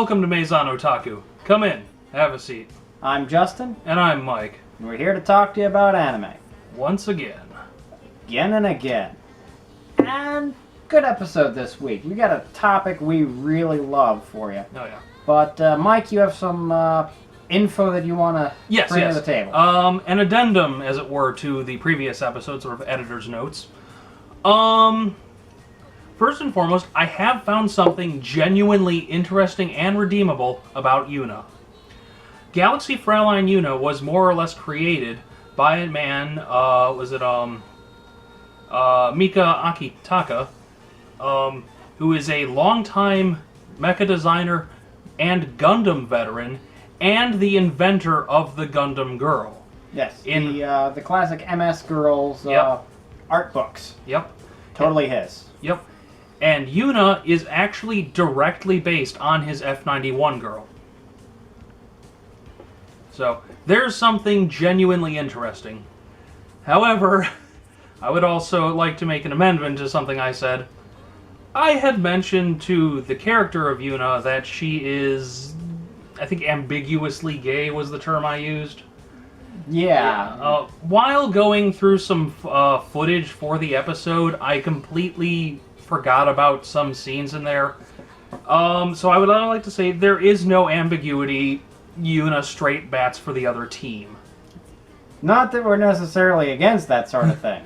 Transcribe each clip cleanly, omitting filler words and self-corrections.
Welcome to Maison Otaku. Come in, have a seat. I'm Justin. And I'm Mike. And we're here to talk to you about anime. Once again. Again and again. And good episode this week. We got a topic we really love for you. Oh yeah. But Mike, you have some info that you want to bring to the table. An addendum, as it were, to the previous episode, sort of editor's notes. First and foremost, I have found something genuinely interesting and redeemable about Yuna. Galaxy Fraulein Yuna was more or less created by a man, Mika Akitaka, who is a longtime mecha designer and Gundam veteran, and the inventor of the Gundam Girl. Yes, the classic MS Girls art books. Yep. Totally his. Yep. And Yuna is actually directly based on his F91 girl. So, there's something genuinely interesting. However, I would also like to make an amendment to something I said. I had mentioned to the character of Yuna that she is, I think ambiguously gay was the term I used. Yeah. While going through some footage for the episode, I completely forgot about some scenes in there. So I would like to say there is no ambiguity. Yuna straight bats for the other team. Not that we're necessarily against that sort of thing.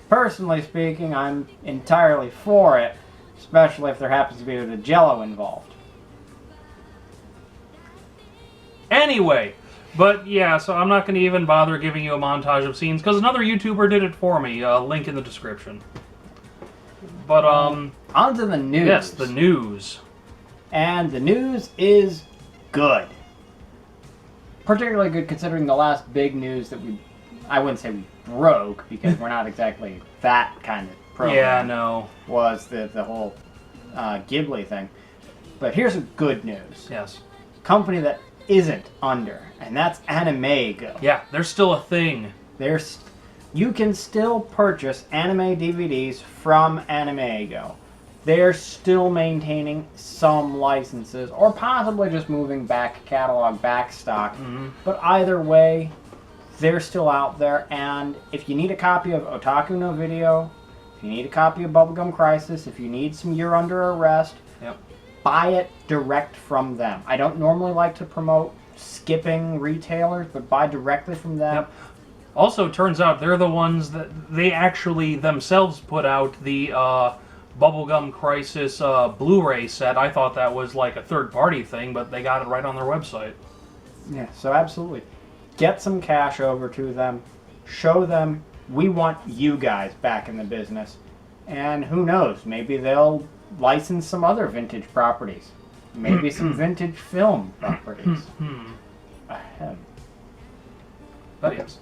Personally speaking, I'm entirely for it, especially if there happens to be a Jello involved. Anyway, but yeah, so I'm not going to even bother giving you a montage of scenes, because another YouTuber did it for me. Link in the description. But, on to the news. Yes, the news. And the news is good. Particularly good considering the last big news that I wouldn't say we broke, because we're not exactly that kind of program. Yeah, no. Was the whole Ghibli thing. But here's some good news. Yes. Company that isn't under, and that's Animeigo. Yeah, they're still a thing. You can still purchase anime DVDs from Animeigo. They're still maintaining some licenses, or possibly just moving back catalog, back stock. Mm-hmm. But either way, they're still out there. And if you need a copy of Otaku no Video, if you need a copy of Bubblegum Crisis, if you need some You're Under Arrest, yep, buy it direct from them. I don't normally like to promote skipping retailers, but buy directly from them. Yep. Also, turns out they're the ones that they actually themselves put out the Bubblegum Crisis Blu-ray set. I thought that was like a third-party thing, but they got it right on their website. Yeah, so absolutely. Get some cash over to them. Show them we want you guys back in the business. And who knows, maybe they'll license some other vintage properties. Maybe some vintage film properties. But yes.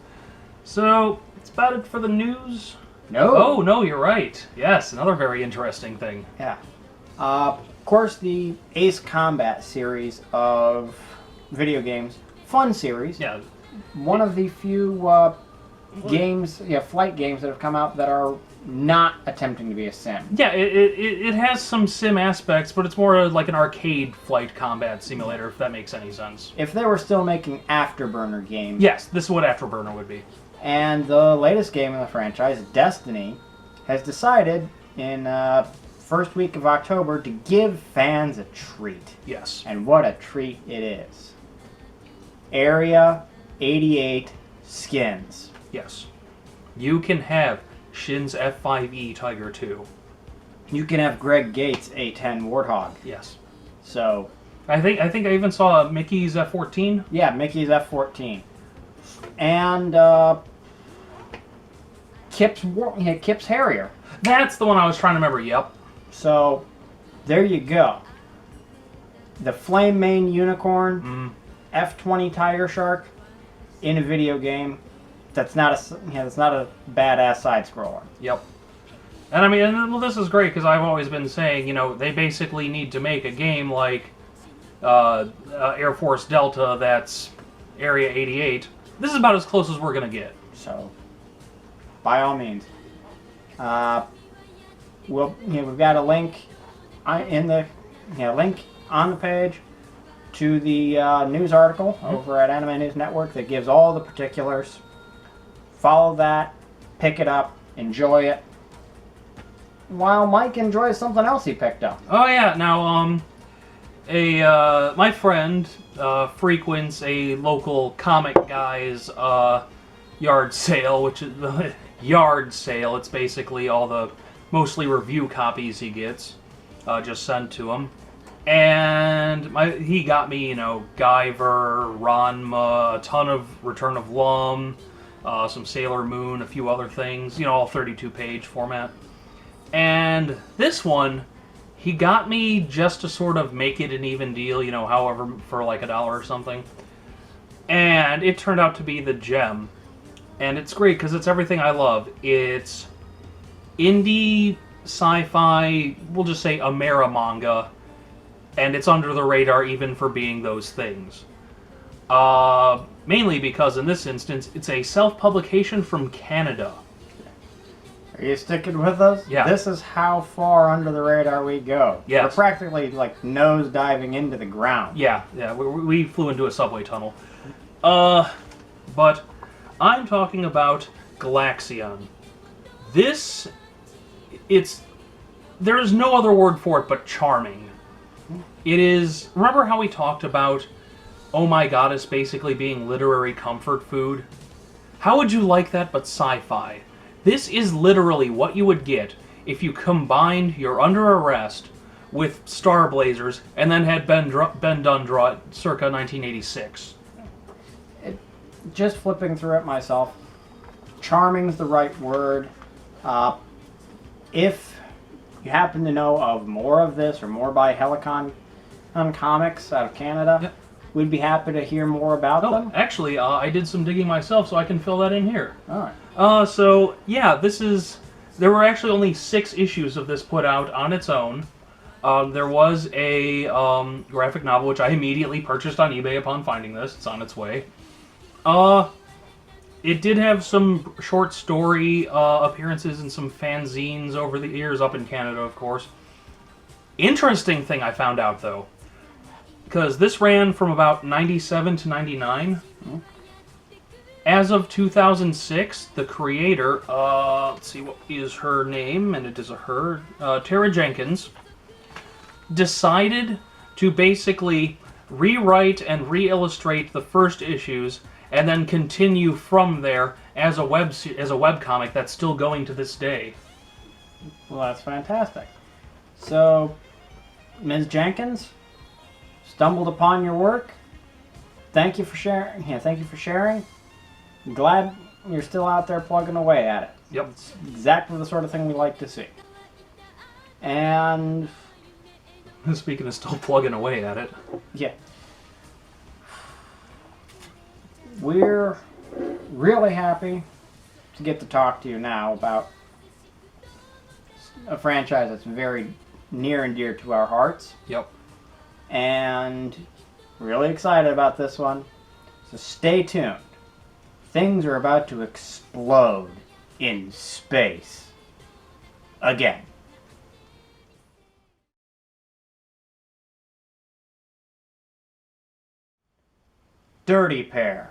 So, that's about it for the news. No. Oh, no, you're right. Yes, another very interesting thing. Yeah. Of course, the Ace Combat series of video games, fun series. Yeah. One of the few flight games that have come out that are not attempting to be a sim. Yeah, it has some sim aspects, but it's more like an arcade flight combat simulator, if that makes any sense. If they were still making Afterburner games. Yes, this is what Afterburner would be. And the latest game in the franchise, Destiny, has decided in first week of October to give fans a treat. Yes. And what a treat it is. Area 88 skins. Yes. You can have Shin's F5E Tiger 2. You can have Greg Gates' A10 Warthog. Yes. So I think I even saw Mickey's F14. Yeah, Mickey's F14. And Kip's Harrier. That's the one I was trying to remember, yep. So, there you go. The Flame Mane Unicorn, F20 Tiger Shark, in a video game. That's not a badass side scroller. Yep. And I mean, this is great because I've always been saying, they basically need to make a game like Air Force Delta that's Area 88. This is about as close as we're gonna get. So, by all means, we've got a link link on the page. to the news article over at Anime News Network that gives all the particulars. Follow that, pick it up, enjoy it. While Mike enjoys something else he picked up. Oh yeah, now my friend frequents a local comic guy's yard sale, which is the yard sale. It's basically all the mostly review copies he gets just sent to him. And he got me, you know, Guyver, Ranma, a ton of Return of Lum, some Sailor Moon, a few other things, you know, all 32-page format. And this one, he got me just to sort of make it an even deal, you know, however, for like $1 or something. And it turned out to be the gem. And it's great because it's everything I love. It's indie, sci-fi, we'll just say Amera manga. And it's under the radar even for being those things. Mainly because in this instance, it's a self-publication from Canada. Are you sticking with us? Yeah. This is how far under the radar we go. Yes. We're practically like nose diving into the ground. Yeah, we flew into a subway tunnel. But I'm talking about Galaxion. There is no other word for it but charming. It is, remember how we talked about Oh My Goddess basically being literary comfort food? How would you like that but sci-fi? This is literally what you would get if you combined You're Under Arrest with Star Blazers and then had Ben Dunn draw it circa 1986. Just flipping through it myself, charming's the right word. If you happen to know of more of this or more by Helicon Comics out of Canada, yep, we'd be happy to hear more about them. Actually, I did some digging myself, so I can fill that in here. Alright. So, yeah, there were actually only 6 issues of this put out on its own. There was a graphic novel, which I immediately purchased on eBay upon finding this. It's on its way. It did have some short story appearances in some fanzines over the years up in Canada, of course. Interesting thing I found out, though, because this ran from about 97 to 99. As of 2006, the creator, let's see what is her name, and it is a her, Tara Jenkins, decided to basically rewrite and re-illustrate the first issues and then continue from there as a webcomic that's still going to this day. Well, that's fantastic. So, Ms. Jenkins, stumbled upon your work. Thank you for sharing. Yeah, thank you for sharing. Glad you're still out there plugging away at it. Yep. It's exactly the sort of thing we like to see. And Speaking of still plugging away at it. yeah. We're really happy to get to talk to you now about a franchise that's very near and dear to our hearts. Yep. And really excited about this one. So stay tuned. Things are about to explode in space. Again. Dirty Pair.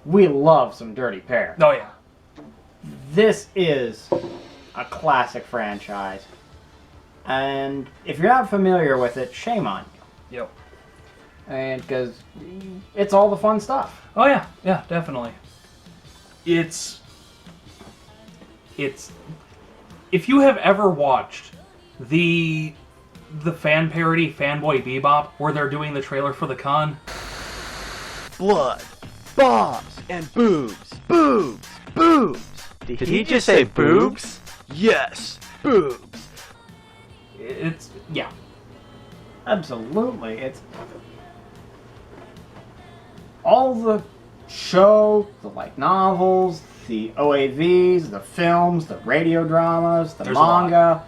We love some Dirty Pair. Oh, yeah. This is a classic franchise. And if you're not familiar with it, shame on you. Yep. And because it's all the fun stuff. Oh, yeah. Yeah, definitely. It's... If you have ever watched the fan parody Fanboy Bebop, where they're doing the trailer for the con... Blood, bombs, and boobs. Boobs, boobs. Did he just say boobs? Yes, boobs. It's... yeah. Absolutely. It's all the show, the light novels, the OAVs, the films, the radio dramas, the There's a lot. manga,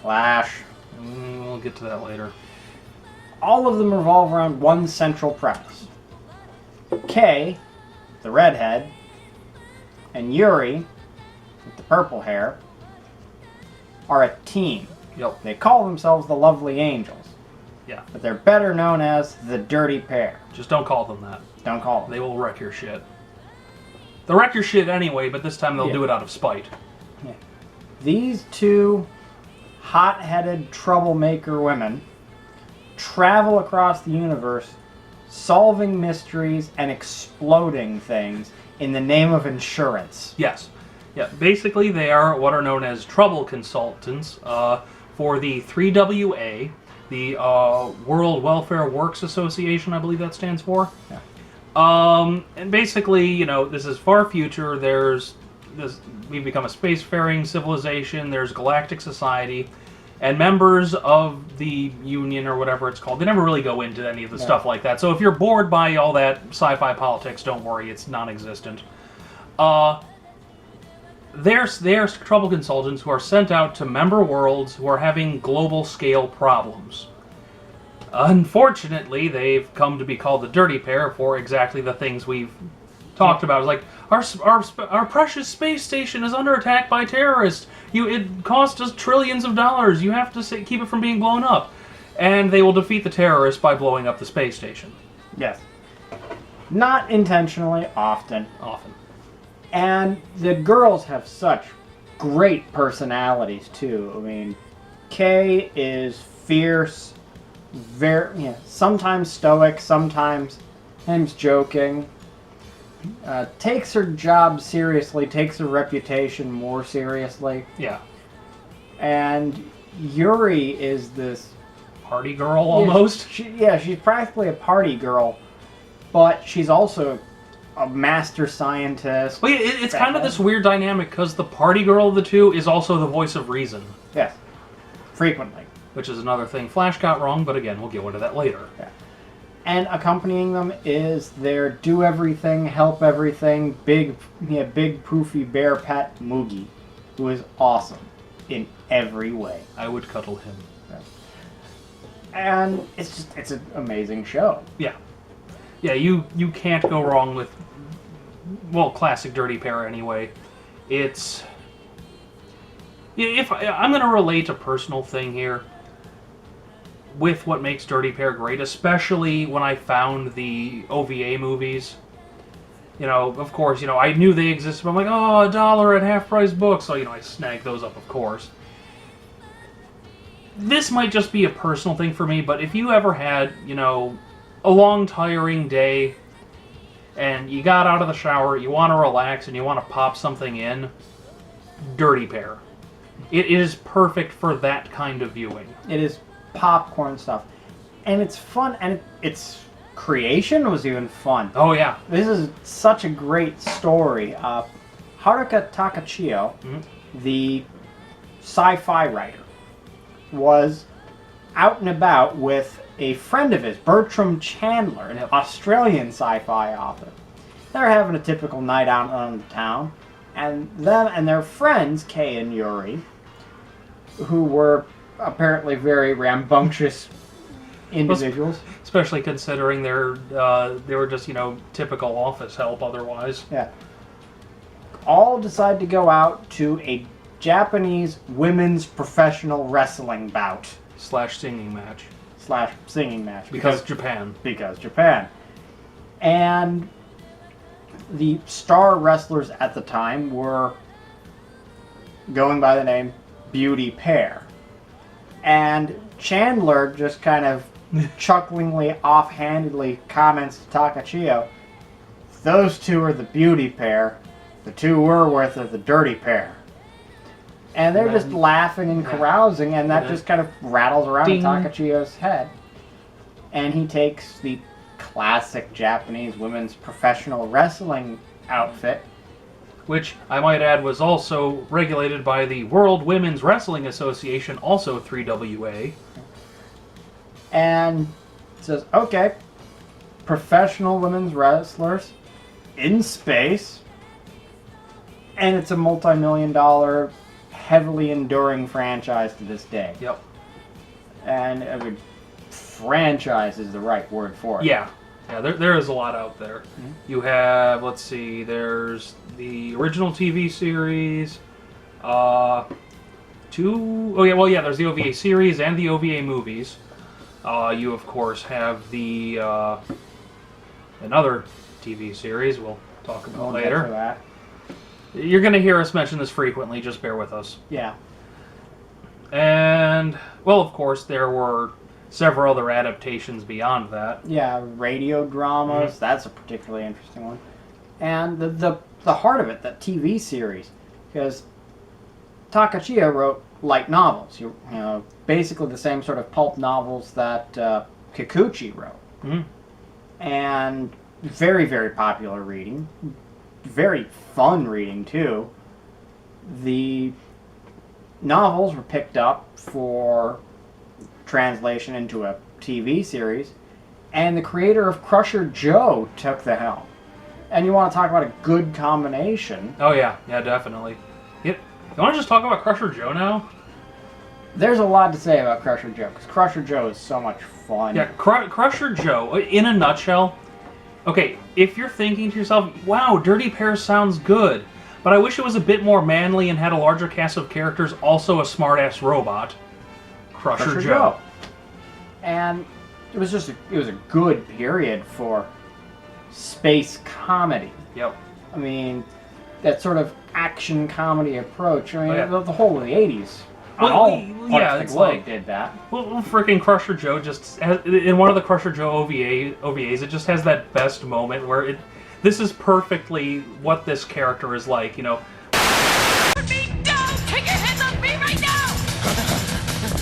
Flash. We'll get to that later. All of them revolve around one central premise. Kay, the redhead, and Yuri, with the purple hair, are a team. Yep. They call themselves the Lovely Angels. Yeah. But they're better known as the Dirty Pair. Just don't call them that. Don't call them. They will wreck your shit. They'll wreck your shit anyway, but this time they'll do it out of spite. Yeah. These two hot-headed troublemaker women travel across the universe, solving mysteries and exploding things in the name of insurance. Yes. Yeah. Basically, they are what are known as trouble consultants for the 3WA, the World Welfare Works Association, I believe that stands for. Yeah. And basically, you know, this is far future. We've become a spacefaring civilization. There's galactic society, and members of the Union or whatever it's called. They never really go into any of the stuff like that. So if you're bored by all that sci-fi politics, don't worry, it's non-existent. There's trouble consultants who are sent out to member worlds who are having global scale problems. Unfortunately, they've come to be called the Dirty Pair for exactly the things we've talked about. It's like, our precious space station is under attack by terrorists. It cost us trillions of dollars. You have to keep it from being blown up. And they will defeat the terrorists by blowing up the space station. Yes. Not intentionally, often. Often. And the girls have such great personalities, too. I mean, Kay is fierce, sometimes stoic, sometimes joking. Takes her job seriously, takes her reputation more seriously. Yeah. And Yuri is this party girl, almost. She's practically a party girl, but she's also a master scientist. Well, it's kind of this weird dynamic because the party girl of the two is also the voice of reason. Yes. Frequently. Which is another thing Flash got wrong, but again, we'll get into that later. Yeah. And accompanying them is their do everything, help everything, big poofy bear pet Moogie, who is awesome in every way. I would cuddle him. Yeah. And it's an amazing show. Yeah. Yeah, you can't go wrong with, well, classic Dirty Pair anyway. It's... I'm going to relate a personal thing here with what makes Dirty Pair great, especially when I found the OVA movies. You know, of course, I knew they existed, but I'm like, oh, $1 at half-price books, so, I snagged those up, of course. This might just be a personal thing for me, but if you ever had, a long, tiring day, and you got out of the shower, you want to relax, and you want to pop something in, Dirty Pair. It is perfect for that kind of viewing. It is popcorn stuff. And it's fun, and its creation was even fun. Oh, yeah. This is such a great story. Haruka Takachio, the sci-fi writer, was out and about with a friend of his, Bertram Chandler, an Australian sci-fi author. They're having a typical night out on the town, and them and their friends, Kay and Yuri, who were apparently very rambunctious individuals. Especially considering they were just, typical office help otherwise. Yeah. All decide to go out to a Japanese women's professional wrestling bout. /singing match. /singing match. Because Japan. Because Japan. And the star wrestlers at the time were going by the name Beauty Pair. And Chandler just kind of chucklingly, offhandedly comments to Takachio, those two are the Beauty Pair. The two we're with are the Dirty Pair. And they're just laughing and carousing, and that just kind of rattles around in Takachio's head. And he takes the classic Japanese women's professional wrestling outfit, which, I might add, was also regulated by the World Women's Wrestling Association, also 3WA. And says, okay, professional women's wrestlers in space, and it's a multi-million-dollar, heavily enduring franchise to this day. Yep. And, I mean, franchise is the right word for it. Yeah. Yeah, there is a lot out there. Mm-hmm. You have, let's see, there's the original TV series, there's the OVA series and the OVA movies. You, of course, have the another TV series we'll talk about We'll get to later. that. You're going to hear us mention this frequently, just bear with us. Yeah. And, well, of course, there were several other adaptations beyond that. Yeah, radio dramas. That's a particularly interesting one. And the heart of it, that TV series, because Takachiya wrote light novels. You know, basically the same sort of pulp novels that Kikuchi wrote. Mhm. And very, very popular reading. Very fun reading, too. The novels were picked up for translation into a TV series, and the creator of Crusher Joe took the helm. And you want to talk about a good combination. Oh, yeah, definitely. You want to just talk about Crusher Joe now? There's a lot to say about Crusher Joe, because Crusher Joe is so much fun. Yeah, Crusher Joe, in a nutshell, okay, if you're thinking to yourself, wow, Dirty Pair sounds good, but I wish it was a bit more manly and had a larger cast of characters, also a smart-ass robot, Crusher Joe. And it was a good period for space comedy. Yep. I mean, that sort of action comedy approach. I mean, Oh, yeah. the whole of the 80s. Well, All yeah, parts of it's the globe like- did that. Well, freaking Crusher Joe just has, in one of the Crusher Joe OVAs, it just has that best moment where this is perfectly what this character is like, you know. Put me down! Take your hands off me right now!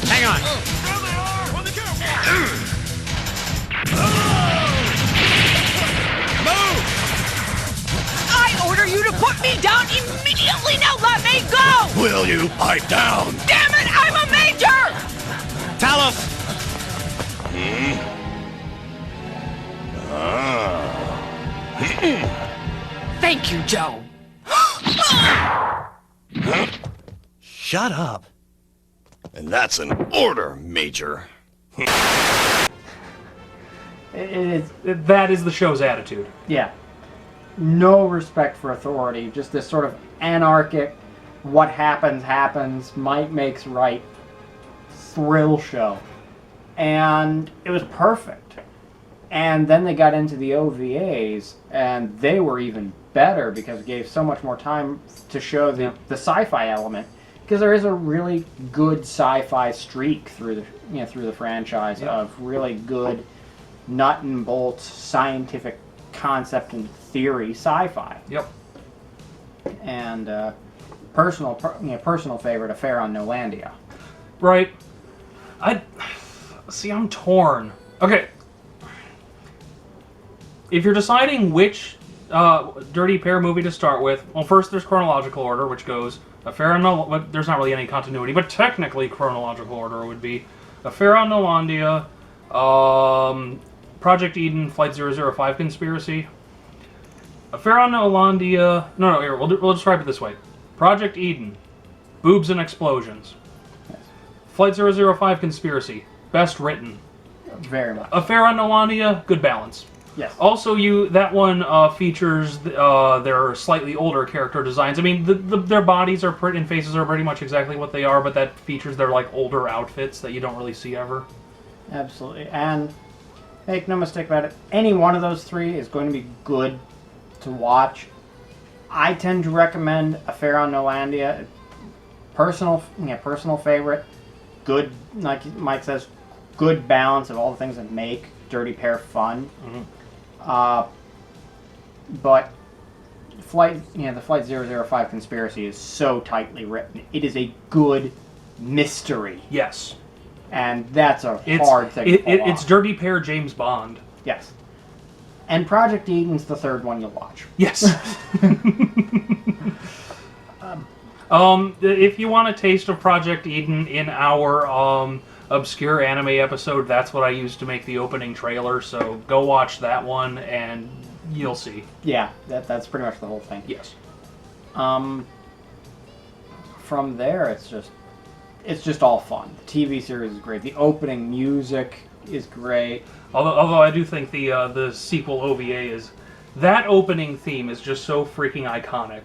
Hang on. There they are! On the Move! I order you to put me down immediately! Now let me go! Will you pipe down? Damn it! I'm a major! Talos! Thank you, Joe. Shut up. And that's an order, Major. That is the show's attitude. Yeah. No respect for authority. Just this sort of anarchic, what happens, might makes right thrill show. And it was perfect. And then they got into the OVAs, and they were even better because it gave so much more time to show the sci-fi element. Because there is a really good sci-fi streak through the franchise of really good nut and bolts scientific concept and theory sci-fi. Yep. And personal favorite, Affair on Nolandia. Right. I'm torn. Okay. If you're deciding which Dirty Pair movie to start with, well, first there's chronological order, which goes Affair on there's not really any continuity, but technically chronological order would be Affair on Nolandia, Project Eden, Flight 005 Conspiracy. Affair on Nolandia... No, here, we'll describe it this way. Project Eden, boobs and explosions. Flight 005 Conspiracy, best written. Very much. Affair on Nolandia, good balance. Yes. Also, that one features their slightly older character designs. I mean, their bodies are and faces are pretty much exactly what they are, but that features their like older outfits that you don't really see ever. Absolutely. And make no mistake about it, any one of those three is going to be good to watch. I tend to recommend Affair on Nolandia. Personal favorite. Good, like Mike says, good balance of all the things that make Dirty Pair fun. Mm-hmm. But the Flight 005 Conspiracy is so tightly written. It is a good mystery. Yes. And that's a hard thing to pull It's off. Dirty Pair James Bond. Yes. And Project Eden's the third one you'll watch. Yes. If you want a taste of Project Eden in our obscure anime episode, that's what I used to make the opening trailer, so go watch that one and you'll see. Yeah, that's pretty much the whole thing. Yes. From there, it's just all fun. The TV series is great. The opening music is great. Although I do think the sequel OVA is... That opening theme is just so freaking iconic.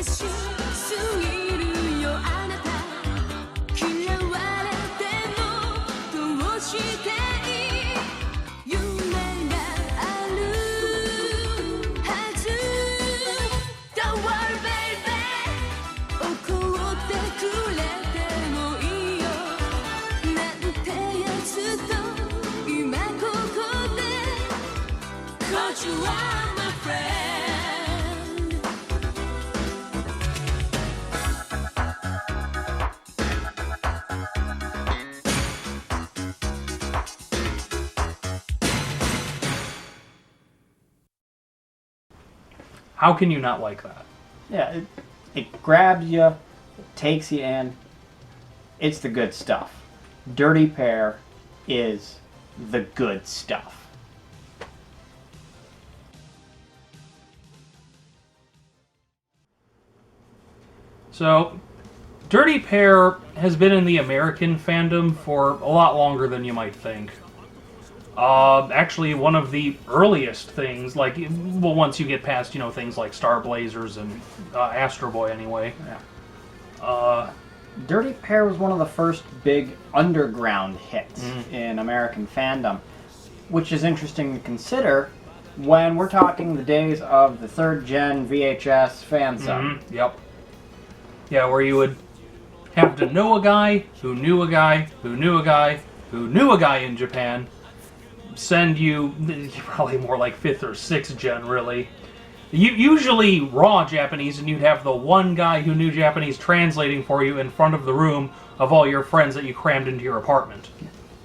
しすぎるよあなた嫌われてもどうしていい夢があるはず Don't worry baby 怒ってくれてもいいよなんてやつと今ここで Cause you are my friend How can you not like that? Yeah, it grabs you, it takes you in. It's the good stuff. Dirty Pair is the good stuff. So, Dirty Pair has been in the American fandom for a lot longer than you might think. Actually, one of the earliest things, like, well, once you get past, you know, things like Star Blazers and Astro Boy, anyway. Yeah. Dirty Pair was one of the first big underground hits in American fandom, which is interesting to consider when we're talking the days of the third-gen VHS fan sub. Yep. Yeah, where you would have to know a guy who knew a guy who knew a guy who knew a guy in Japan, send you, probably more like 5th or 6th gen, really. Usually raw Japanese, and you'd have the one guy who knew Japanese translating for you in front of the room of all your friends that you crammed into your apartment.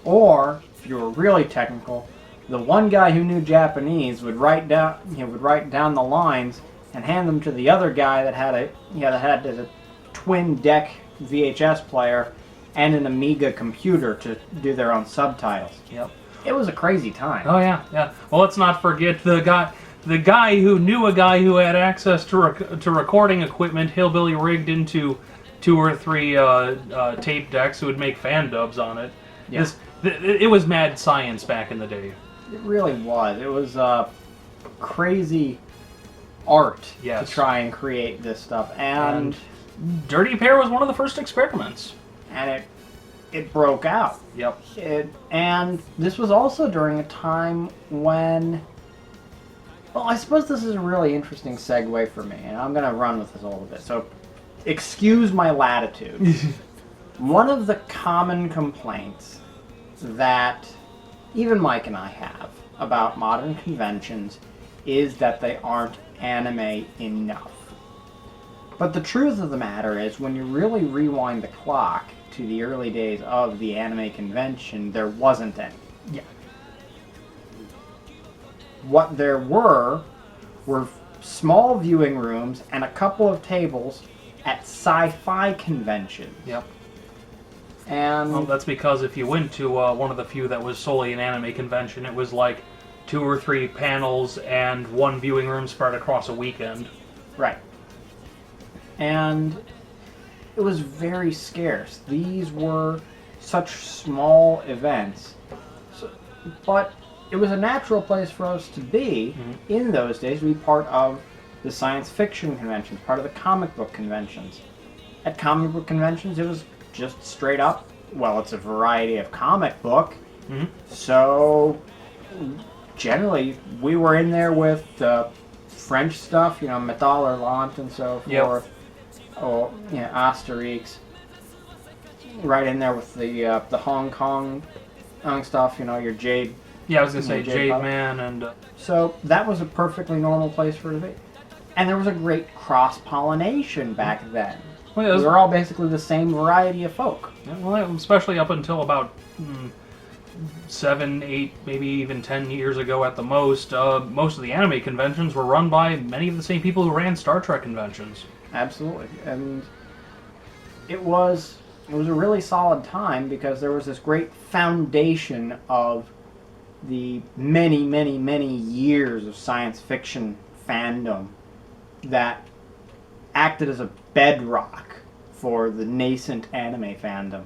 Or, if you were really technical, the one guy who knew Japanese would write down the lines and hand them to the other guy that had a twin deck VHS player and an Amiga computer to do their own subtitles. Yep. It was a crazy time. Oh yeah, yeah. Well, let's not forget the guy who knew a guy who had access to recording equipment, hillbilly rigged into 2 or 3 tape decks, who would make fan dubs on it. Yeah. It was mad science back in the day. It really was. It was crazy art Yes. to try and create this stuff, and Dirty Pair was one of the first experiments. and it broke out. Yep. And this was also during a time when, well, I suppose this is a really interesting segue for me, and I'm going to run with this a little bit. So, excuse my latitude. One of the common complaints that even Mike and I have about modern conventions is that they aren't anime enough. But the truth of the matter is, when you really rewind the clock to the early days of the anime convention, there wasn't any. Yeah. What there were small viewing rooms and a couple of tables at sci-fi conventions. Yep. And Well, that's because if you went to one of the few that was solely an anime convention, it was like 2 or 3 panels and 1 viewing room spread across a weekend. right. And it was very scarce. These were such small events. But it was a natural place for us to be in those days, to be part of the science fiction conventions, part of the comic book conventions. At comic book conventions, it was just straight up, well, it's a variety of comic book. So, generally, we were in there with French stuff, you know, Metal Hurlant and so forth. Yep. Or, you know, Asterix. Right in there with the Hong Kong stuff, you know, your Jade. Yeah, I was going to say Jade Jade Pop. Man and... So that was a perfectly normal place for it to be. And there was a great cross-pollination back then. Well, yeah, We were all basically the same variety of folk. Yeah, well, especially up until about 7, 8, maybe even 10 years ago at the most, most of the anime conventions were run by many of the same people who ran Star Trek conventions. Absolutely. And it was a really solid time because there was this great foundation of the many, many, many years of science fiction fandom that acted as a bedrock for the nascent anime fandom.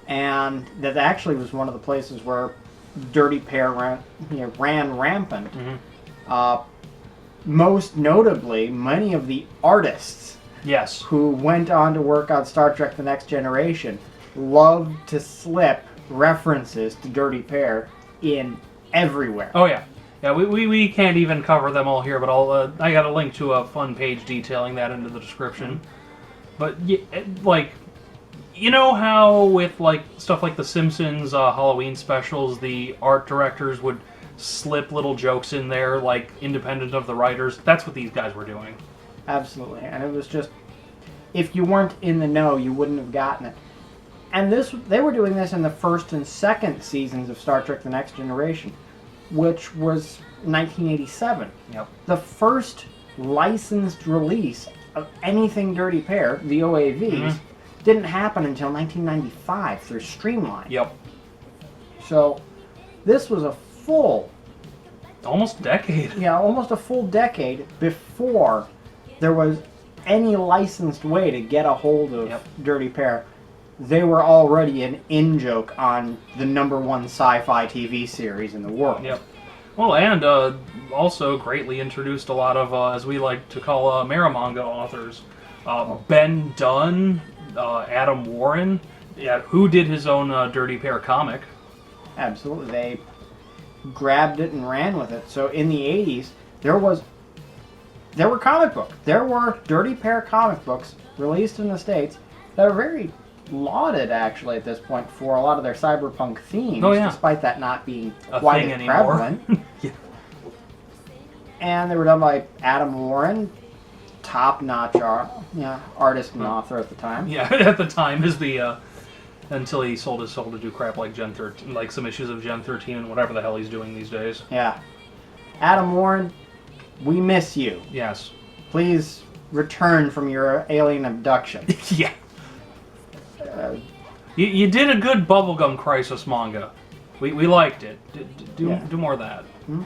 And that actually was one of the places where Dirty Pair ran rampant. most notably, many of the artists Yes. who went on to work on Star Trek The Next Generation loved to slip references to Dirty Pair in everywhere. Oh yeah. Yeah, we can't even cover them all here, but I got a link to a fun page detailing that into the description. But like, you know how with like stuff like The Simpsons Halloween specials, the art directors would slip little jokes in there, like independent of the writers. That's what these guys were doing. Absolutely, and it was just, if you weren't in the know, you wouldn't have gotten it. And they were doing this in the first and second seasons of Star Trek The Next Generation, which was 1987. Yep. The first licensed release of anything Dirty Pair, the OAVs, didn't happen until 1995 through Streamline. Yep. So this was a full, Almost a decade. almost a full decade before there was any licensed way to get a hold of Dirty Pair. They were already an in-joke on the #1 sci-fi TV series in the world. Yep. Well, and also greatly introduced a lot of, as we like to call manga authors. Ben Dunn, Adam Warren, who did his own Dirty Pair comic. Absolutely. They grabbed it and ran with it. So in the 80s, there were comic books. There were Dirty Pair comic books released in the States that are very lauded, actually, at this point for a lot of their cyberpunk themes, despite that not being quite as prevalent. Yeah. And they were done by Adam Warren, top-notch artist and author at the time. Yeah, at the time is the until he sold his soul to do crap like Gen 13, like some issues of Gen 13 and whatever the hell he's doing these days. Yeah. Adam Warren, we miss you. Yes. Please return from your alien abduction. Yeah. You did a good Bubblegum Crisis manga. We liked it. Do more of that. Mm-hmm.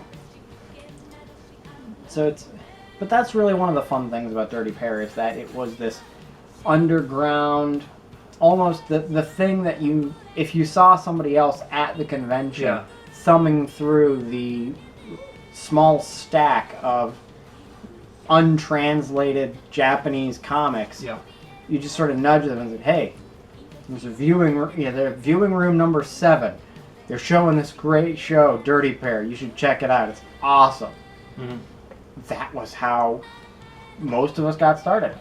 But that's really one of the fun things about Dirty Pair, is that it was this underground, almost the thing that if you saw somebody else at the convention thumbing through the small stack of untranslated Japanese comics, you just sort of nudge them and say, hey, there's a viewing room number 7. They're showing this great show, Dirty Pair. You should check it out. It's awesome. Mm-hmm. That was how most of us got started.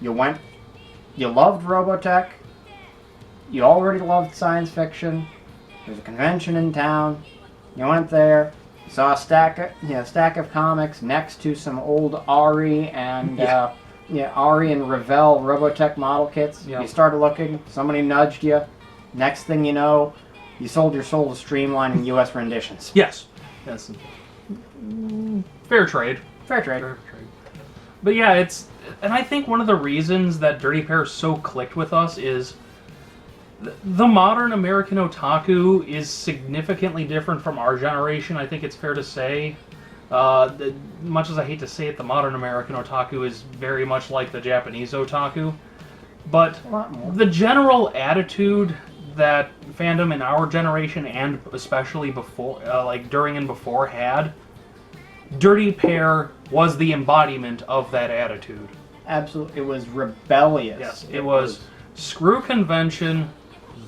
You loved Robotech. You already loved science fiction. There's a convention in town. You went there. You saw a stack of comics next to some old Ari and Ari and Revell Robotech model kits. You started looking. Somebody nudged you. Next thing you know, you sold your soul to Streamline and U.S. renditions. Yes. Fair trade. Fair trade. But yeah, and I think one of the reasons that Dirty Pair so clicked with us is the modern American otaku is significantly different from our generation. I think it's fair to say. Much as I hate to say it, the modern American otaku is very much like the Japanese otaku. But the general attitude that fandom in our generation, and especially before, during and before, had, Dirty Pair was the embodiment of that attitude. Absolutely. It was rebellious. Yes, it was screw convention,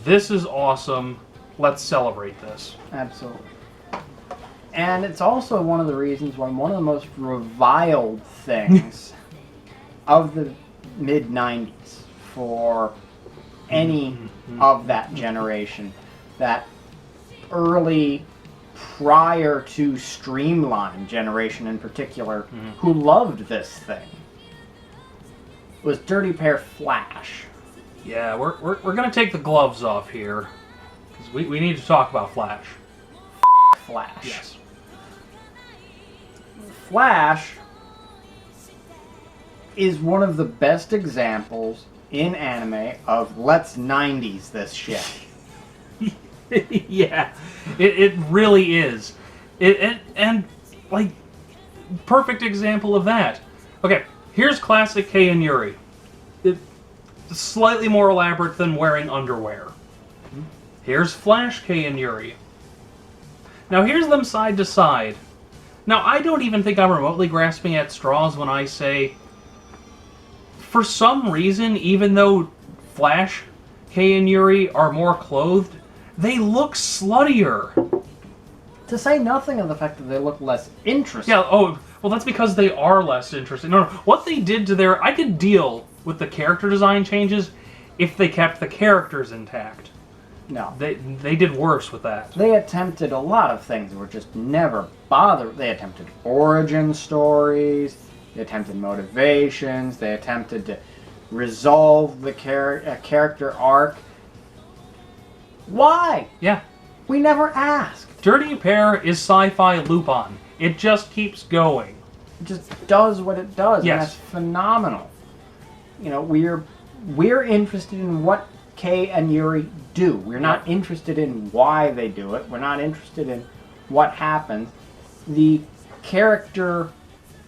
this is awesome, let's celebrate this. Absolutely. And it's also one of the reasons why one of the most reviled things of the mid-90s for any of that generation, that early, prior to Streamline generation in particular, who loved this thing, was Dirty Pair Flash. Yeah, we're going to take the gloves off here, because we need to talk about Flash. Flash. Yes. Flash is one of the best examples in anime of let's 90s this shit. Yeah, it really is. And perfect example of that. Okay, here's classic Kei and Yuri. It's slightly more elaborate than wearing underwear. Here's Flash Kei and Yuri. Now here's them side to side. Now, I don't even think I'm remotely grasping at straws when I say, for some reason, even though Flash, Kay, and Yuri are more clothed, they look sluttier. To say nothing of the fact that they look less interesting. Yeah, oh, well, that's because they are less interesting. No, what they did to their... I could deal with the character design changes if they kept the characters intact. No. They did worse with that. They attempted a lot of things that were just never bothered. They attempted origin stories, they attempted motivations, they attempted to resolve the character arc. Why? Yeah. We never asked. Dirty Pair is sci-fi Lupin. It just keeps going. It just does what it does, Yes. and that's phenomenal. You know, we're interested in what Kay and Yuri do. We're not interested in why they do it. We're not interested in what happens. The character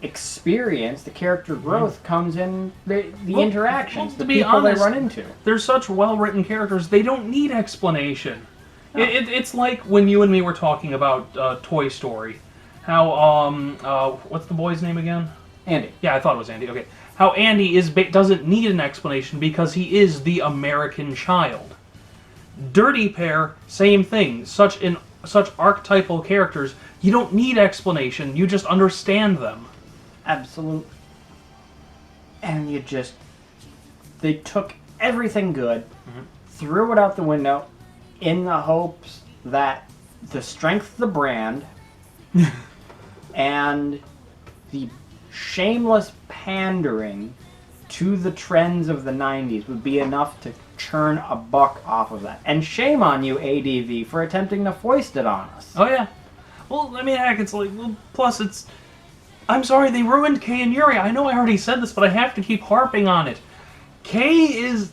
experience, the character growth comes in the interactions, to the be people honest, they run into. They're such well-written characters, they don't need explanation. No. It's like when you and me were talking about Toy Story. How, what's the boy's name again? Andy. Yeah, I thought it was Andy. Okay. How Andy doesn't need an explanation because he is the American child. Dirty Pair, same thing. Such archetypal characters, you don't need explanation, you just understand them. Absolutely. And they took everything good, threw it out the window in the hopes that the strength of the brand and the shameless pandering to the trends of the 90s would be enough to churn a buck off of that. And shame on you, ADV, for attempting to foist it on us. Oh, yeah. Well, I mean, heck, it's like, well, plus it's... I'm sorry, they ruined Kay and Yuri. I know I already said this, but I have to keep harping on it. Kay is...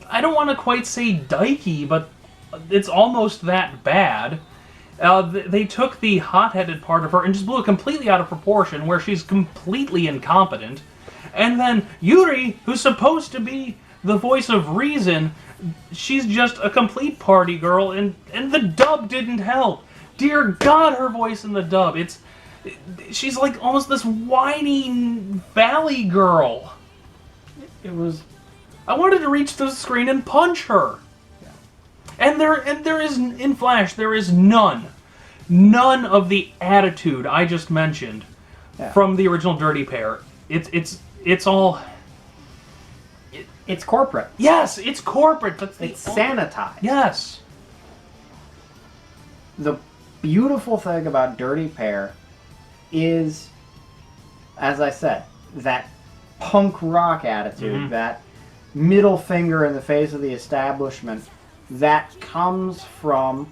I don't want to quite say dykey, but it's almost that bad. They took the hot-headed part of her and just blew it completely out of proportion, where she's completely incompetent. And then Yuri, who's supposed to be the voice of reason, she's just a complete party girl, and the dub didn't help. Dear God, her voice in the dub, she's like almost this whiny valley girl. It was... I wanted to reach the screen and punch her. Yeah. And there is, in Flash, there is none of the attitude I just mentioned from the original Dirty Pair. It's all... It's corporate. Yes, it's corporate. It's sanitized. Yes. The beautiful thing about Dirty Pair is, as I said, that punk rock attitude, that middle finger in the face of the establishment, that comes from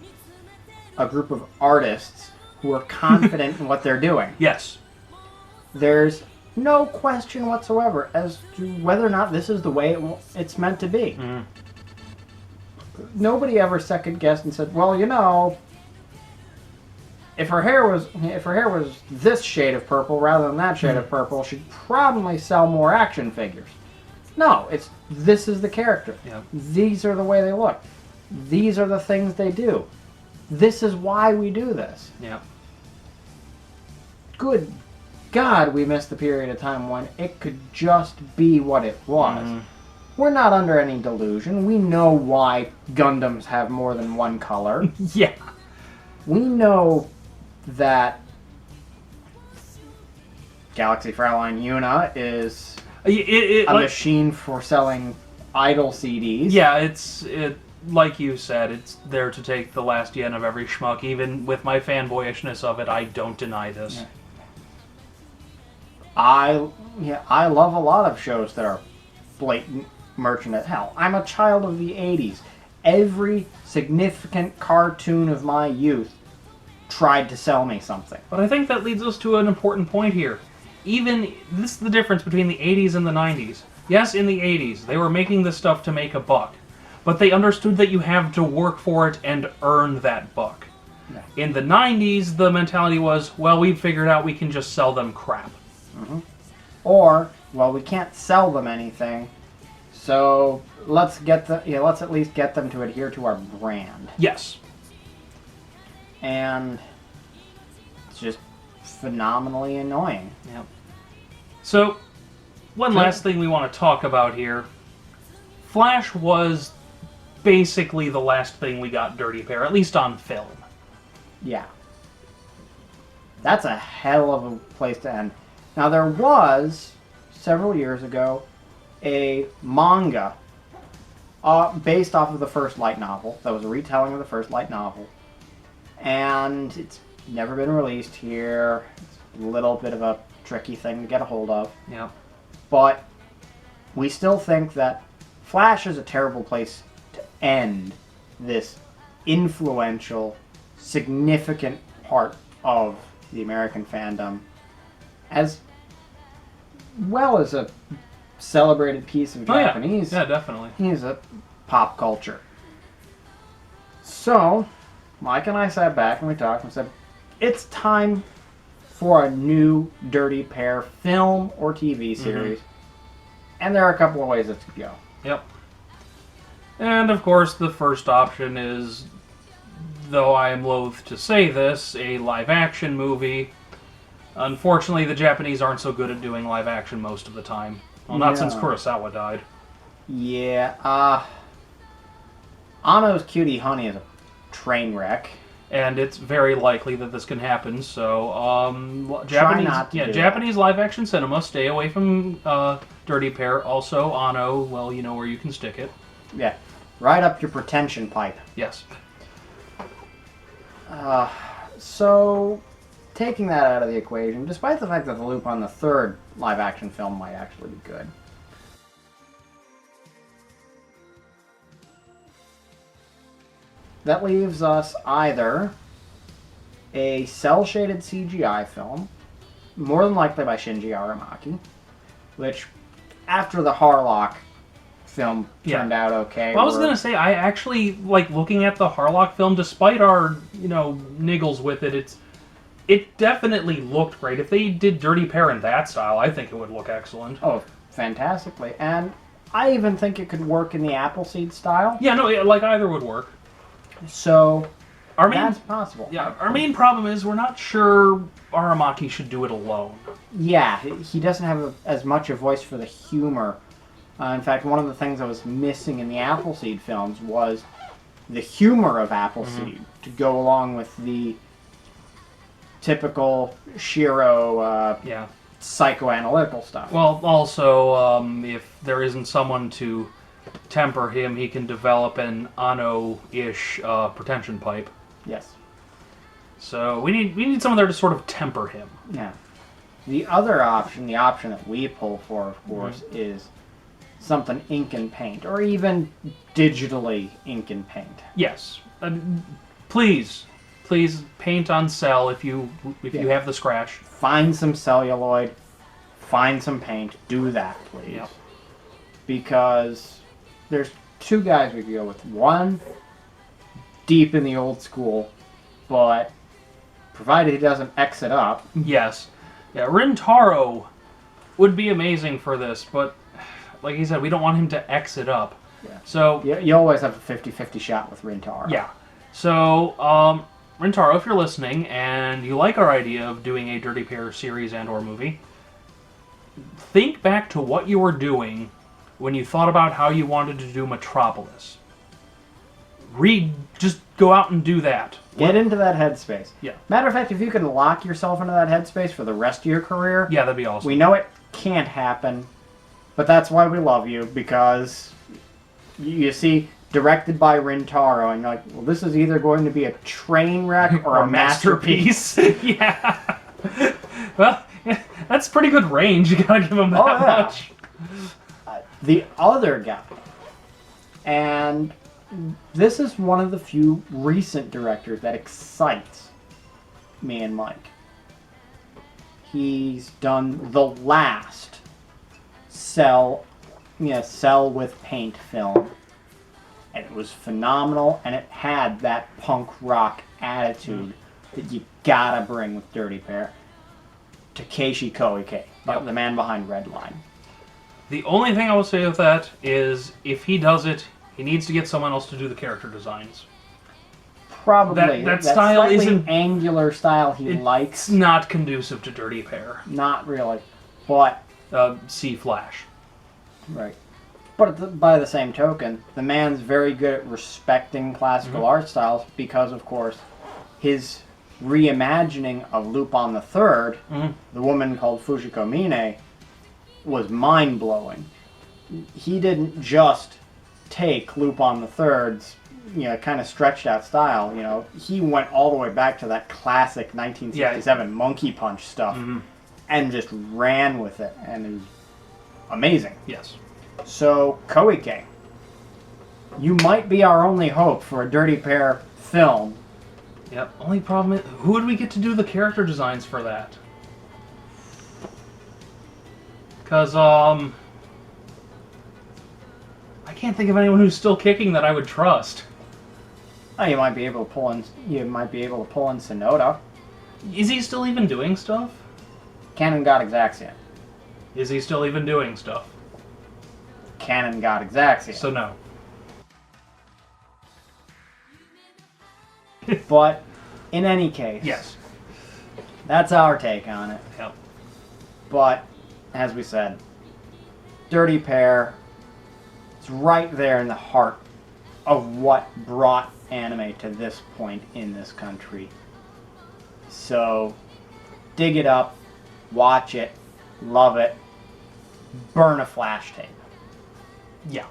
a group of artists who are confident in what they're doing. Yes. There's no question whatsoever as to whether or not this is the way it's meant to be. Nobody ever second guessed and said, well, you know, if her hair was this shade of purple rather than that shade of purple, she'd probably sell more action figures. No, this is the character. Yep. These are the way they look. These are the things they do. This is why we do this. Yeah. Good God, we missed the period of time when it could just be what it was. We're not under any delusion. We know why Gundams have more than one color. Yeah. We know that Galaxy Fraulein Yuna is a machine for selling idol CDs. Yeah, like you said, it's there to take the last yen of every schmuck. Even with my fanboyishness of it, I don't deny this. Yeah. I love a lot of shows that are blatant merchandise. Hell, I'm a child of the 80s. Every significant cartoon of my youth tried to sell me something. But I think that leads us to an important point here. This is the difference between the 80s and the 90s. Yes, in the 80s, they were making this stuff to make a buck. But they understood that you have to work for it and earn that buck. Yeah. In the 90s, the mentality was, well, we've figured out we can just sell them crap. Or, well, we can't sell them anything, so let's at least get them to adhere to our brand. Yes. And it's just phenomenally annoying. Yep. So, one last thing we want to talk about here. Flash was basically the last thing we got Dirty Pair, at least on film. Yeah. That's a hell of a place to end. Now, there was, several years ago, a manga based off of the first light novel. That was a retelling of the first light novel. And it's never been released here. It's a little bit of a tricky thing to get a hold of. Yep. But we still think that Flash is a terrible place to end this influential, significant part of the American fandom, as well as a celebrated piece of Japanese. Yeah, definitely. He's a pop culture. So, Mike and I sat back and we talked and said, it's time for a new Dirty Pair film or TV series. And there are a couple of ways this could go. Yep. And of course, the first option is, though I am loath to say this, a live-action movie. Unfortunately, the Japanese aren't so good at doing live-action most of the time. Well, not since Kurosawa died. Yeah, Anno's Cutie Honey is a train wreck. And it's very likely that this can happen, so Japanese live-action cinema, stay away from Dirty Pair. Also, Anno, well, you know where you can stick it. Yeah, right up your pretension pipe. Yes. So, taking that out of the equation, despite the fact that the Lupin III live-action film might actually be good, that leaves us either a cel-shaded CGI film, more than likely by Shinji Aramaki, which, after the Harlock film turned out okay. Well, I was going to say, I actually, like, looking at the Harlock film, despite our, niggles with it, it definitely looked great. If they did Dirty Pair in that style, I think it would look excellent. Oh, fantastically. And I even think it could work in the Appleseed style. Yeah, no, like, either would work. So, that's possible. Yeah, our main problem is we're not sure Aramaki should do it alone. Yeah, he doesn't have as much a voice for the humor. In fact, one of the things that was missing in the Appleseed films was the humor of Appleseed to go along with the typical Shiro psychoanalytical stuff. Well, also, if there isn't someone to temper him, he can develop an Anno-ish pretension pipe. Yes. So we need someone there to sort of temper him. Yeah. The other option, the option that we pull for, of course, is something ink and paint, or even digitally ink and paint. Yes. Please paint on cell if you have the scratch. Find some celluloid, find some paint, do that, please. Yep. Because there's two guys we could go with. One, deep in the old school, but provided he doesn't X it up. Yes. Yeah, Rintaro would be amazing for this, but like he said, we don't want him to X it up. Yeah. So you always have a 50-50 shot with Rintaro. Yeah. So, Rintaro, if you're listening and you like our idea of doing a Dirty Pair series and or movie, think back to what you were doing when you thought about how you wanted to do Metropolis. Just go out and do that. Get into that headspace. Yeah. Matter of fact, if you can lock yourself into that headspace for the rest of your career, Yeah, that'd be awesome. we know it can't happen, but that's why we love you, because you see, directed by Rintaro, and you're like, well, this is either going to be a train wreck or a masterpiece. Yeah. Well, yeah, that's pretty good range. You gotta give him that much. The other guy, and this is one of the few recent directors that excites me and Mike. He's done the last cell with paint film, and it was phenomenal, and it had that punk rock attitude that you gotta bring with Dirty Pair. Takeshi Koike, the man behind Redline. The only thing I will say with that is, if he does it, he needs to get someone else to do the character designs. Probably. That style slightly isn't... angular style he It's likes. not conducive to Dirty Pair. Not really. But... See Flash. Right. But by the same token, the man's very good at respecting classical art styles because, of course, his reimagining of Lupin III, the woman called Fujiko Mine, was mind-blowing. He didn't just take Lupin III's, kind of stretched out style, he went all the way back to that classic 1967 Monkey Punch stuff and just ran with it, and it was amazing. Yes. So, Koike, you might be our only hope for a Dirty Pair film. Yep. Only problem is, who would we get to do the character designs for that? Because, I can't think of anyone who's still kicking that I would trust. Oh, you might be able to pull in Sonoda. Is he still even doing stuff? Canon got Galaxion. Is he still even doing stuff? Canon got Galaxion. So no. But, in any case, Yes. that's our take on it. Yep. But, as we said, Dirty Pair, it's right there in the heart of what brought anime to this point in this country. So, dig it up, watch it, love it, burn a flash tape. Yeah.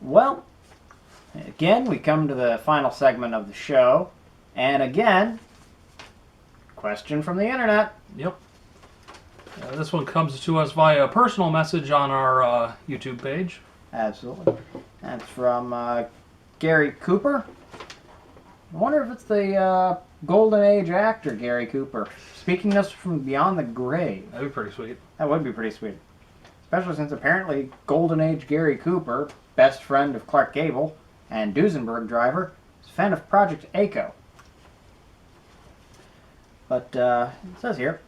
Well, again, we come to the final segment of the show. And again, question from the internet. Yep. This one comes to us via a personal message on our YouTube page. Absolutely. That's from Gary Cooper. I wonder if it's the Golden Age actor, Gary Cooper, speaking us from beyond the grave. That'd be pretty sweet. That would be pretty sweet. Especially since apparently Golden Age Gary Cooper, best friend of Clark Gable and Duesenberg driver, is a fan of Project A-ko. But it says here,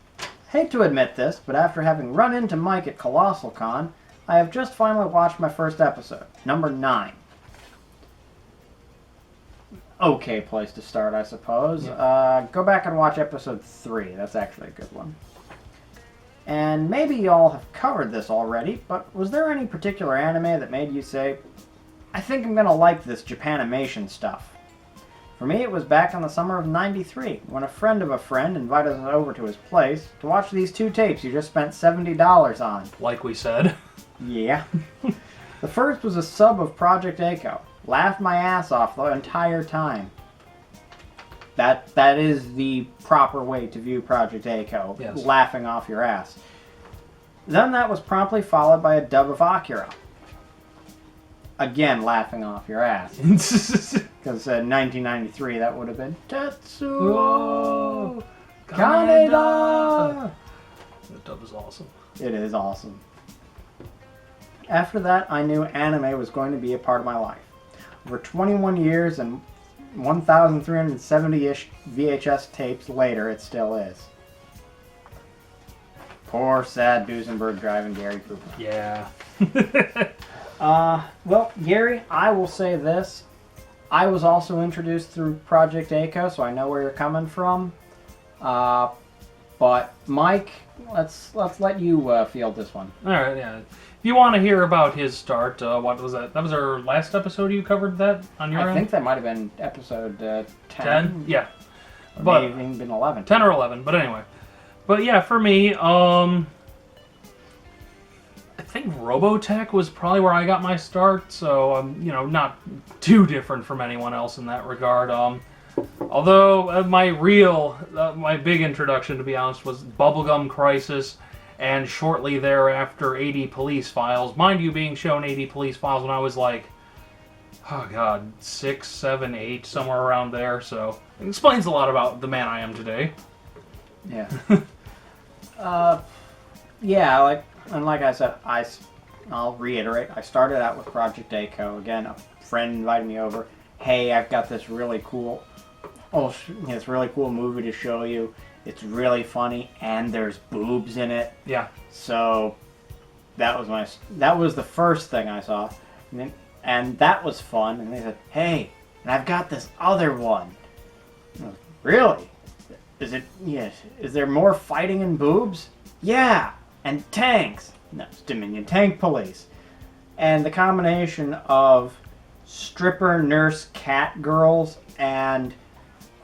hate to admit this, but after having run into Mike at Colossal Con, I have just finally watched my first episode, number 9. Okay place to start, I suppose. Yeah. Go back and watch episode 3. That's actually a good one. And maybe y'all have covered this already, but was there any particular anime that made you say, I think I'm gonna like this Japanimation stuff? For me, it was back in the summer of '93, when a friend of a friend invited us over to his place to watch these 2 tapes you just spent $70 on. Like we said. Yeah. The first was a sub of Project A-ko. Laughed my ass off the entire time. That is the proper way to view Project A-ko. Yes. Laughing off your ass. Then that was promptly followed by a dub of Akira. Again, laughing off your ass. Because in 1993, that would have been Tetsuo Kaneda. That dub is awesome. It is awesome. After that, I knew anime was going to be a part of my life. Over 21 years and 1,370-ish VHS tapes later, it still is. Poor, sad Duesenberg driving Gary Cooper. Yeah. Well, Gary, I will say this. I was also introduced through Project A-ko, so I know where you're coming from. But Mike, let's let you field this one. All right, yeah. If you want to hear about his start, what was that? That was our last episode. You covered that on your I end? think that might have been episode 10. 10? Yeah. Or But maybe even been 11. 10 or 11, but anyway. But yeah, for me, I think Robotech was probably where I got my start, so not too different from anyone else in that regard. Although my big introduction, to be honest, was Bubblegum Crisis, and shortly thereafter 80 Police Files. Mind you, being shown 80 Police Files when I was like, oh god, 6, 7, 8, somewhere around there. So it explains a lot about the man I am today. Yeah. Yeah, like I said, I'll reiterate, I started out with Project A-ko. Again, a friend invited me over. Hey, I've got this really cool movie to show you. It's really funny, and there's boobs in it. Yeah. So, that was the first thing I saw, and that was fun. And they said, "Hey, and I've got this other one." Really? Is it? Yes. Is there more fighting and boobs? Yeah, and tanks. No, it's Dominion Tank Police, and the combination of stripper nurse cat girls and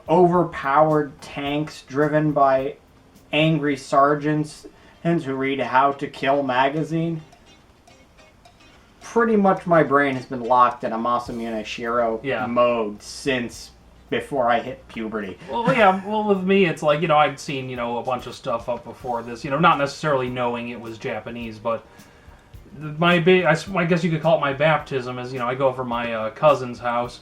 overpowered tanks driven by angry sergeants who read How to Kill magazine. Pretty much my brain has been locked in a Masamune Shiro mode since before I hit puberty. Well, yeah, well, with me, it's like, I'd seen, a bunch of stuff up before this, not necessarily knowing it was Japanese, but I guess you could call it my baptism, as, I go over my cousin's house.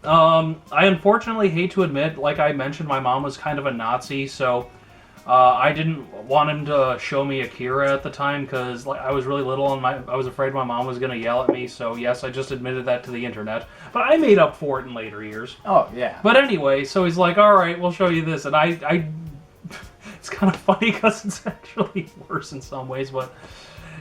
I unfortunately hate to admit, like I mentioned, my mom was kind of a Nazi, so I didn't want him to show me Akira at the time, because I was really little and I was afraid my mom was going to yell at me, so yes, I just admitted that to the internet. But I made up for it in later years. Oh, yeah. But anyway, so he's like, alright, we'll show you this, and I it's kind of funny because it's actually worse in some ways, but...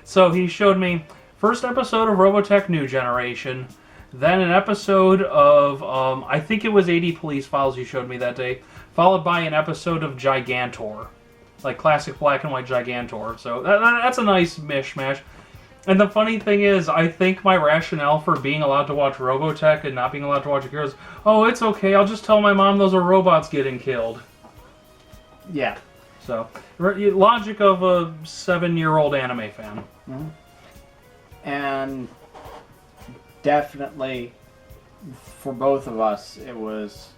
So he showed me first episode of Robotech New Generation, then an episode of, I think it was 80 Police Files he showed me that day, followed by an episode of Gigantor. Like classic black and white Gigantor. So that's a nice mishmash. And the funny thing is, I think my rationale for being allowed to watch Robotech and not being allowed to watch Akira is, oh, it's okay, I'll just tell my mom those are robots getting killed. Yeah. So, logic of a 7-year-old anime fan. Mm-hmm. And definitely, for both of us, it was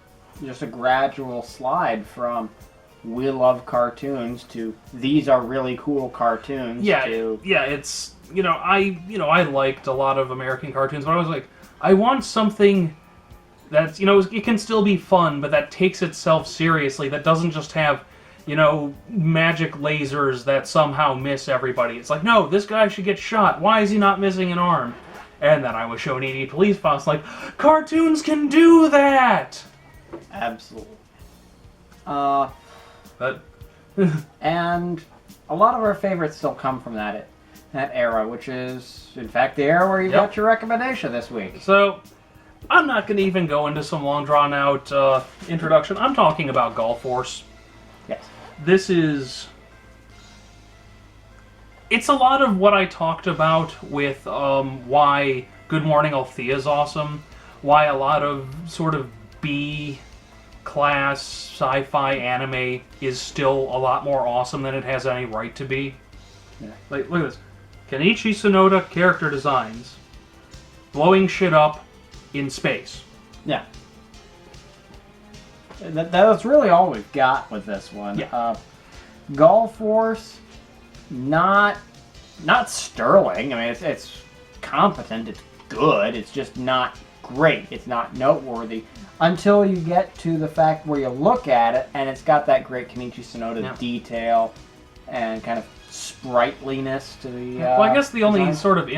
just a gradual slide from we love cartoons to these are really cool cartoons. Yeah, to... yeah, it's I liked a lot of American cartoons, but I was like, I want something that's it can still be fun, but that takes itself seriously. That doesn't just have magic lasers that somehow miss everybody. It's like, no, this guy should get shot. Why is he not missing an arm? And then I was showing 80 Police Files, like, cartoons can do that. Absolutely. But and a lot of our favorites still come from that era, which is, in fact, the era where you got your recommendation this week. So, I'm not going to even go into some long drawn-out introduction. I'm talking about Gall Force. Yes. This is... It's a lot of what I talked about with why Good Morning Althea is awesome, why a lot of sort of B-class sci-fi anime is still a lot more awesome than it has any right to be. Yeah. Like, look at this. Kenichi Sonoda character designs. Blowing shit up in space. Yeah. That's really all we've got with this one. Yeah. Gall Force, not sterling. I mean, it's competent. It's good. It's just not great. It's not noteworthy until you get to the fact where you look at it and it's got that great Kenichi Sonoda detail and kind of sprightliness to the. Well, I guess the only design. sort of really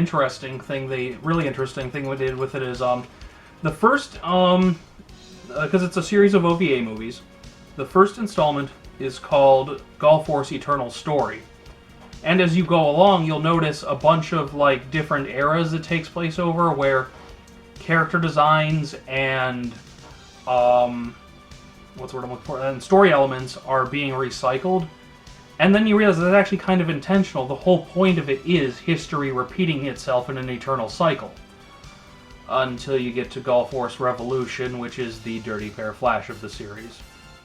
interesting thing we did with it is the first because it's a series of OVA movies. The first installment is called Gall Force Eternal Story. And as you go along, you'll notice a bunch of like different eras it takes place over where character designs and what's the word I'm looking for? And story elements are being recycled. And then you realize that's actually kind of intentional. The whole point of it is history repeating itself in an eternal cycle. Until you get to Gall Force Revolution, which is the Dirty Pair Flash of the series.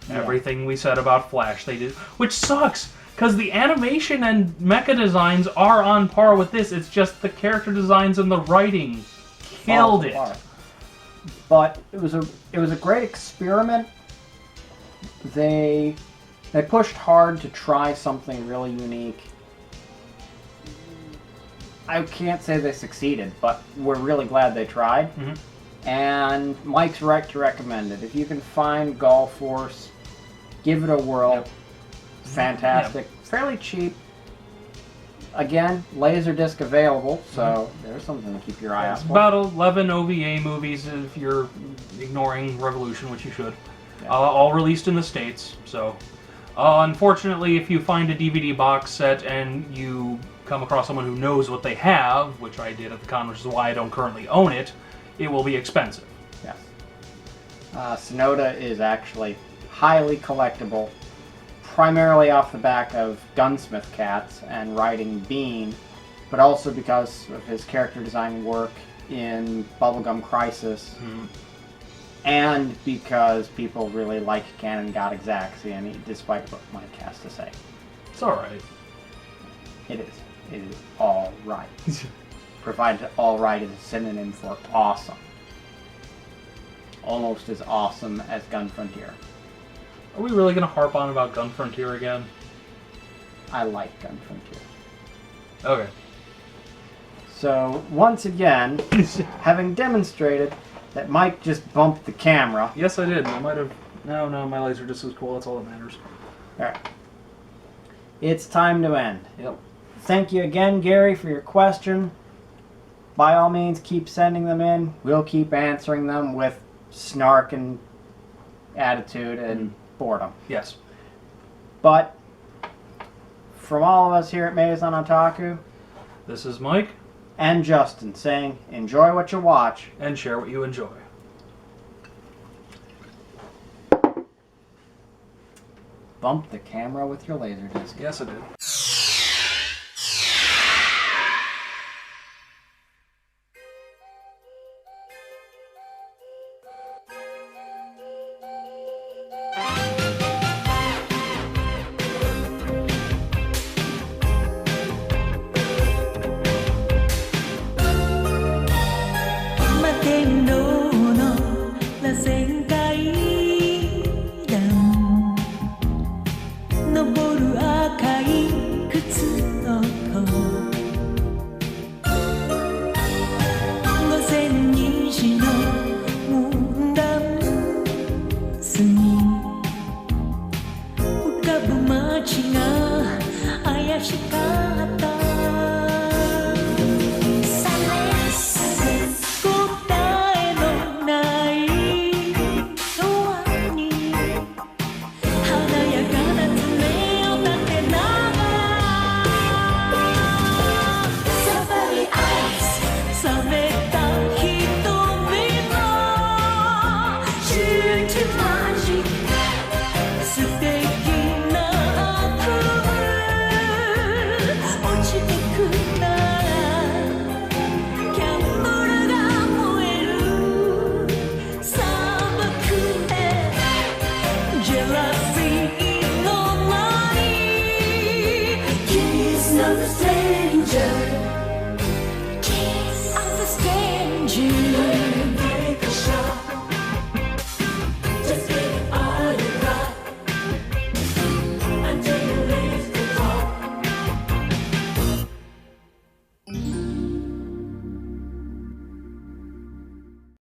Yeah. Everything we said about Flash they did, which sucks, because the animation and mecha designs are on par with this. It's just the character designs and the writing killed it. But it was a great experiment. They pushed hard to try something really unique. I can't say they succeeded, but we're really glad they tried. Mm-hmm. And Mike's right to recommend it. If you can find Gall Force, give it a whirl. Yep. Fantastic. Yep. Fairly cheap. Again, Laserdisc available, so there's something to keep your eye out for. About 11 OVA movies if you're ignoring Revolution, which you should. Yeah. All released in the States, so... unfortunately, if you find a DVD box set and you come across someone who knows what they have, which I did at the con, which is why I don't currently own it, it will be expensive. Yes. Sonoda is actually highly collectible, primarily off the back of Gunsmith Cats and Riding Bean, but also because of his character design work in Bubblegum Crisis, and because people really like Canon God Exacxion, despite what Mike has to say. It's alright. It is. It is alright. Provided alright is a synonym for awesome. Almost as awesome as Gun Frontier. Are we really going to harp on about Gun Frontier again? I like Gun Frontier. Okay. So, once again, having demonstrated that Mike just bumped the camera. Yes, I did. I might have... No, my legs are just as cool. That's all that matters. Alright. It's time to end. Yep. Thank you again, Gary, for your question. By all means, keep sending them in. We'll keep answering them with snark and attitude and boredom. Yes. But, from all of us here at Maison Otaku, This is Mike. and Justin saying, enjoy what you watch. And share what you enjoy. Bump the camera with your laser disc. Yes, I did. Not a stranger.